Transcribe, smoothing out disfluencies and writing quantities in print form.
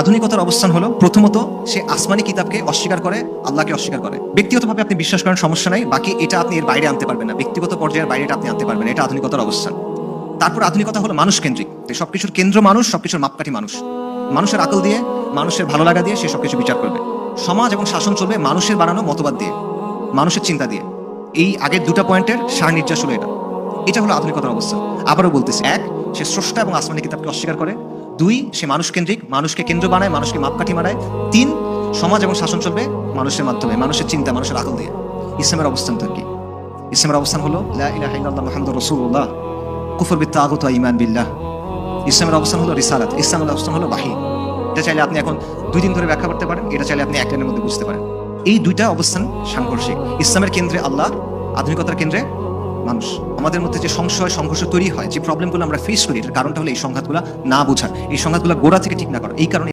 আধুনিকতার অবস্থান হলো প্রথমত সে আসমানি কিতাবকে অস্বীকার করে, আল্লাহকে অস্বীকার করে। ব্যক্তিগতভাবে আপনি বিশ্বাস করেন, সমস্যা নাই, বাকি এটা আপনি এর বাইরে আনতে পারবেন না, ব্যক্তিগত পর্যায়ের বাইরে এটা আপনি আনতে পারবেন, এটা আধুনিকতার অবস্থান। তারপর আধুনিকতা হলো মানুষ কেন্দ্রিক, সবকিছুর কেন্দ্র মানুষ, সবকিছুর মাপকাঠি মানুষ। মানুষের আকল দিয়ে, মানুষের ভালো লাগা দিয়ে সে সবকিছু বিচার করবে। সমাজ এবং শাসন চলবে মানুষের বানানো মতবাদ দিয়ে, মানুষের চিন্তা দিয়ে। এই আগের দুটা পয়েন্টের সার নির্যাস হলো এটা। এটা হলো আধুনিকতার অবস্থা। আবারও বলতেছি, এক, সে স্রষ্টা এবং আসমানি কিতাবকে অস্বীকার করে। দুই, সে মানুষ কেন্দ্রিক, মানুষকে কেন্দ্র বানায়, মানুষকে মাপকাঠি বানায়। তিন, সমাজ এবং শাসন চলবে মানুষের মাধ্যমে, মানুষের চিন্তা, মানুষের আকল দিয়ে। ইসলামের অবস্থান তো কি? ইসলামের অবস্থান হলো লা ইলাহা ইল্লাল্লাহ মুহাম্মাদুর রাসূলুল্লাহ, কুফর বিত-তাগুত ওয়া ঈমান বিল্লাহ। ইসলামের অবস্থান হলো রিসালাত, ইসলামের অবস্থান হলো ওয়াহী। এটা চাইলে আপনি এখন 2 দিন ধরে ব্যাখ্যা করতে পারেন, এটা চাইলে আপনি 1 দিনের মধ্যে বুঝতে পারেন। এই দুইটা অবস্থান সাংঘর্ষিক। ইসলামের কেন্দ্রে আল্লাহ, আধুনিকতার কেন্দ্রে মানুষ। আমাদের মধ্যে যে সংশয় সংঘর্ষ তৈরি হয়, যে প্রবলেমগুলো আমরা ফেস করি, এটার কারণটা হলো এই সংঘাতগুলো না বোঝার, এই সংঘাতগুলো গোড়া থেকে ঠিক না করা। এই কারণে